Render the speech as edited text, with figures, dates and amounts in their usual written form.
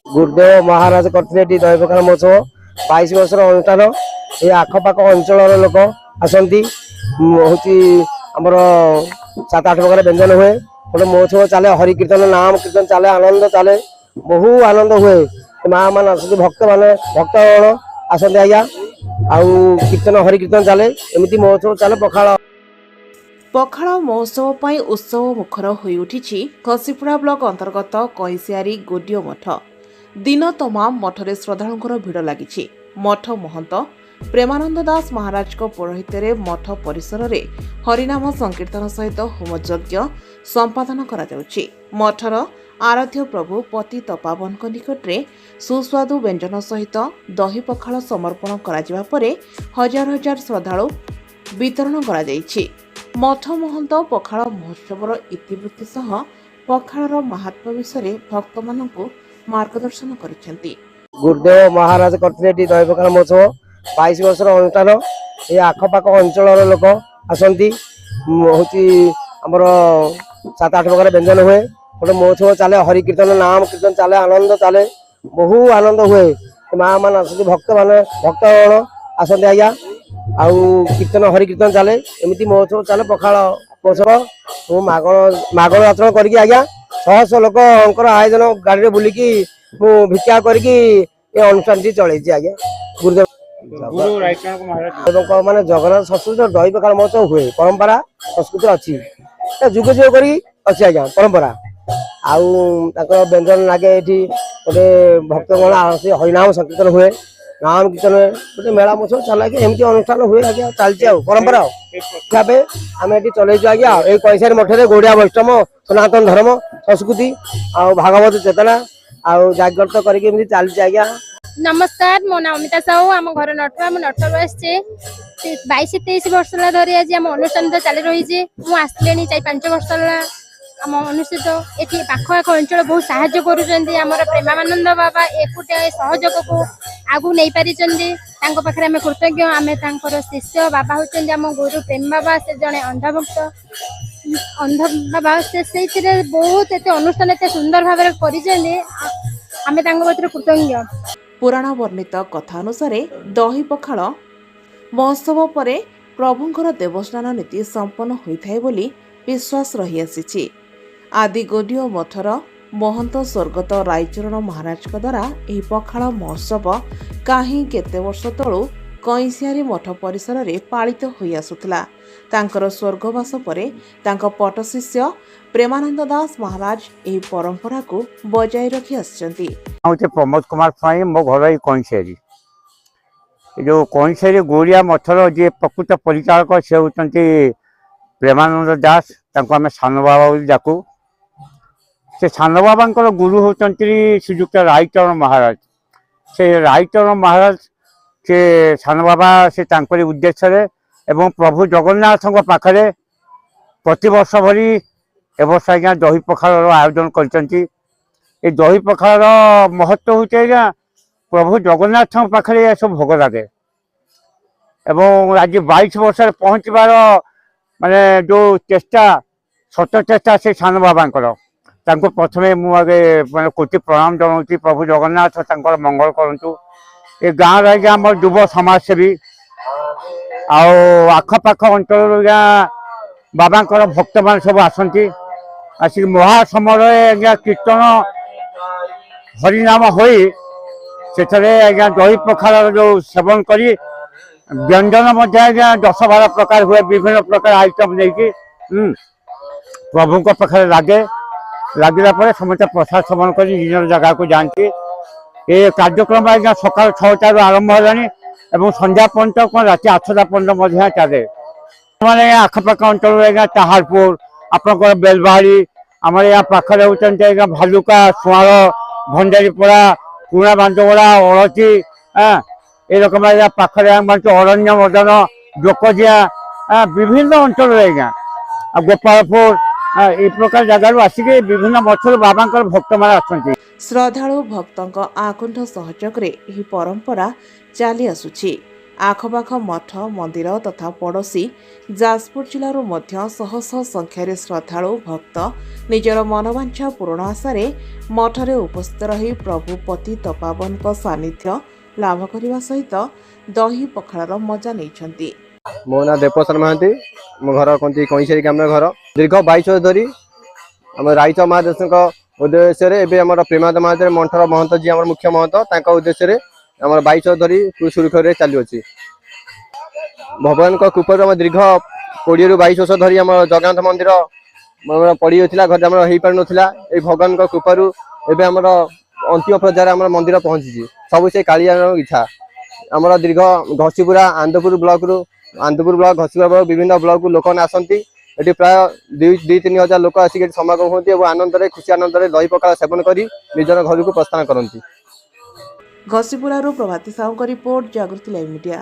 गुरुदेव महाराज करते दही पखाड़ महोत्सव 22 वर्षर अनुष्ठान ये आखपाख अंचल लोक आसती हूँ आमर 7-8 प्रकार व्यंजन हुए गोटे महोत्सव चले हरि कीर्तन नाम कीर्तन चले आनंद चले बहु आनंद हुए माँ मान आस भक्त मान भक्तगण आसते आज्ञा आउ कीर्तन हरि कीर्तन चले एमती महोत्सव चले पखाड़ पखाड़ महोत्सव पर उत्सव मुखर हो उठी घसीपुरा ब्लॉक अंतर्गत कईसियारी गोडियो मठ दिन तमाम मठरे श्रद्धालुंकर भिड़ लगी मठ महंत प्रेमानंद दास महाराज पौरोहित मठ परिसर में हरिनाम संकीर्तन सहित होमयज्ञ संपादन करा जाउछि। मठर आराध्य प्रभु पतित पावन निकट में सुस्वादु व्यंजन सहित दही पखाड़ समर्पण करा परे हजार हजार श्रद्धालु वितरण करा जाइछि। मठ महंत पखाड़ महोत्सवर इतिवृत्ति सह पखाड़र महात्म्य विषय भक्त मानकु मार्गदर्शन करिसेंती। गुरुदेव महाराज करते दही पखाड़ महोत्सव 22 वर्षर अनुष्ठान ये आखपाख अंचल लोक आसती हूँ आमर 7-8 प्रकार व्यंजन हुए गोटे महोत्सव चले हरि कीर्तन नाम कीर्तन चले आनंद चले बहु आनंद हुए माँ मान आस भक्त मान भक्तगण आसते आज्ञा आउ कीर्तन हरि कीर्तन चले एमती महोत्सव चले पखाड़ महोत्सव मागण आचरण करके आज्ञा शह लोक आयोजन गाड़ी बुलिकी भिक्षा करके अनुष्ठान चलती आज्ञा गुरुदेव माने जगन्नाथ संस्कृति दही पखाड़ महोत्सव हुए परंपरा संस्कृति अच्छी जुग जुग कर आज्ञा परंपरा आउ व्यंजन लगे ये गोटे भक्तगण आसी हरिनाम संकीर्तन हुए नाम कीर्तन हुए गोटे मेला महोत्सव चलाकि एमती अनुष्ठान हुए आज्ञा चलती परंपरा भाव आम ये चलु आज्ञा ये कैसारी मठे गौड़िया वैष्णव सनातन धर्म संस्कृति आ भागवत चेतना आउ जागृत करके चलती आज्ञा। नमस्कार मो नाम अमिता साहू आम घर नटू आम नटू आसचे 22-23 वर्ष धरी आज आम अनुष्ठान चली रही मुझे 4-5 वर्ष आम अनुष्ठित ये पाखपाख अंचल बहुत साहाय्य कर प्रेमानंद बाबा एकुटिया सहयोग को आगू नहीं पारे पाखे आम कृतज्ञ आम शिष्य बाबा होती आम गुरु प्रेम बाबा से जड़े अंधभक्त अंध बाबा से बहुत एत अनुष्ठान एत सुंदर भाव आम कृतज्ञ। पुराण वर्णित कथा अनुसार दही पखाड़ महोत्सव पर प्रभुंकर देवस्नान नीति संपन्न होइथाय बोली विश्वास रही आसी। आदि गोडियो मठर महंत स्वर्गत रायचरण महाराज द्वारा यह पखाड़ महोत्सव कहीं केते वर्ष तलू कईसियारी मठ परिसर में पालित होई आसुथिला। तांकर स्वर्गवास परे तांको पट शिष्य प्रेमानंद दास महाराज यह परंपरा को बजाय रखी आछंती। प्रमोद कुमार स्वाई मो घर कईसियारी जो कईसियारी गौड़िया मठर जी प्रकृत परिचालक से होती प्रेमानंद दास आम सान बाबा डाकू से सान बाबा गुरु होती श्रीजुक्त रायचरण महाराज से रायचरण महाराज से सान बाबा से उद्देश्य एवं प्रभु जगन्नाथ पाखे प्रति वर्ष भरी एवर्ष आज्ञा दही पखाड़ आयोजन करते दही पखाड़ महत्व होते आज्ञा प्रभु जगन्नाथ पाखे यह सब भोग लगे एवं आज 22 वर्ष पहुँचबार माने जो चेष्टा सत चेष्टा से सान बाबा प्रथमे मुझे मैं कोटि प्रणाम जनाऊँ प्रभु जगन्नाथ मंगल करूँ ये गाँव रही आम युव समाजसेवी आखपाख अंचल बाबा भक्त मान सब आसती आसिक महासमय आज्ञा कीर्तन हरिनाम होई से आज्ञा दही पखाड़ जो सेवन करी व्यंजन आज्ञा 10-12 प्रकार हुए विभिन्न प्रकार आइटम नहीं प्रभु पाखे लगे लगला समस्त प्रसाद सेवन कर निज जगह को जाती ये कार्यक्रम आज्ञा सकाल 6 आरंभ है ଏବଂ ସନ୍ଧ୍ୟା ପର୍ଯ୍ୟନ୍ତ କ'ଣ ରାତି 8ଟା ପର୍ଯ୍ୟନ୍ତ ମଧ୍ୟ ଚାଲେ। ମାନେ ଆଖପାଖ ଅଞ୍ଚଳରେ ଆଜ୍ଞା ତାହାରପୁର, ଆପଣଙ୍କର ବେଲବାହାରୀ, ଆମର ଏହା ପାଖରେ ହେଉଛନ୍ତି ଆଜ୍ଞା ଭାଲୁକା, ସୁଆଁଳ, ଭଣ୍ଡାରୀପଡ଼ା, ପୁରୁଣା ବାନ୍ଦଗଡ଼ା, ଅଳତୀ, ଏ ରକମ ଆଜ୍ଞା ପାଖରେ ଅରଣ୍ୟ ମଦନ, ଜୋକଜିଆ, ବିଭିନ୍ନ ଅଞ୍ଚଳରେ ଆଜ୍ଞା ଗୋପାଳପୁର এই প্রকার জায়গাରୁ ଆସିକି ବିଭିନ୍ନ ମଠରୁ ବାବାଙ୍କର ଭକ୍ତମାନେ ଆସନ୍ତି। ଶ୍ରଦ୍ଧାଳୁ ଭକ୍ତଙ୍କ ଆକୁଣ୍ଠ ସହଯୋଗରେ ଏହି ପରମ୍ପରା ଚାଲି ଆସୁଛି। ଆଖପାଖ ମଠ, ମନ୍ଦିର ତଥା ପଡ଼ୋଶୀ ଯାଜପୁର ଜିଲ୍ଲାରୁ ମଧ୍ୟ ଶହ ଶହ ସଂଖ୍ୟାରେ ଶ୍ରଦ୍ଧାଳୁ ଭକ୍ତ ନିଜର ମନୋବାଞ୍ଛା ପୂରଣ ଆଶାରେ ମଠରେ ଉପସ୍ଥିତ ରହି ପ୍ରଭୁ ପତିତ ପାବନଙ୍କ ସାନ୍ନିଧ୍ୟ ଲାଭ କରିବା ସହିତ ଦହି ପଖାଳର ମଜା ନେଇଛନ୍ତି। ମୋ ନାଁ ଦେବପ୍ରସାଦ ମହାନ୍ତି, ମୋ ଘର କହନ୍ତି କଇଁସାରୀ ଗ୍ରାମର ଘର। ଦୀର୍ଘ 22 ବର୍ଷ ଧରି ଆମ ରାଇଚ ମହାଦେଶଙ୍କ ଉଦ୍ଦେଶ୍ୟରେ ଏବେ ଆମର ପ୍ରେମାନନ୍ଦ ମହାଦେବ ମଠର ମହନ୍ତ ଯିଏ ଆମର ମୁଖ୍ୟ ମହନ୍ତ ତାଙ୍କ ଉଦ୍ଦେଶ୍ୟରେ ଆମର 22 ବର୍ଷ ଧରି ସୁରୁଖୁରୁରେ ଚାଲୁଅଛି। ଭଗବାନଙ୍କ କୃପାରୁ ଆମ ଦୀର୍ଘ 20ରୁ 22 ବର୍ଷ ଧରି ଆମର ଜଗନ୍ନାଥ ମନ୍ଦିର ପଡ଼ିଯାଇଥିଲା, ଘରେ ଆମର ହେଇପାରୁନଥିଲା। ଏଇ ଭଗବାନଙ୍କ କୃପାରୁ ଏବେ ଆମର ଅନ୍ତିମ ପର୍ଯ୍ୟାୟରେ ଆମର ମନ୍ଦିର ପହଞ୍ଚିଛି। ସବୁ ସେ କାଳିଆର ଇଚ୍ଛା। ଆମର ଦୀର୍ଘ ଘସିପୁରା ଆନ୍ଦପୁର ବ୍ଲକ, ଘସିପୁରା ବ୍ଲକ ବିଭିନ୍ନ ବ୍ଲକରୁ ଲୋକମାନେ ଆସନ୍ତି। ଏଠି ପ୍ରାୟ 2-3 ହଜାର ଲୋକ ଆସିକି ଏଠି ସମାଗମ ହୁଅନ୍ତି ଏବଂ ଆନନ୍ଦରେ ଖୁସି ଆନନ୍ଦରେ ଦହି ପଖାଳ ସେବନ କରି ନିଜର ଘରକୁ ପ୍ରସ୍ଥାନ କରନ୍ତି। ଘସିପୁରାରୁ ପ୍ରଭାତୀ ସାହୁଙ୍କ ରିପୋର୍ଟ, ଜାଗୃତି ଲାଇଭ୍ ମିଡିଆ।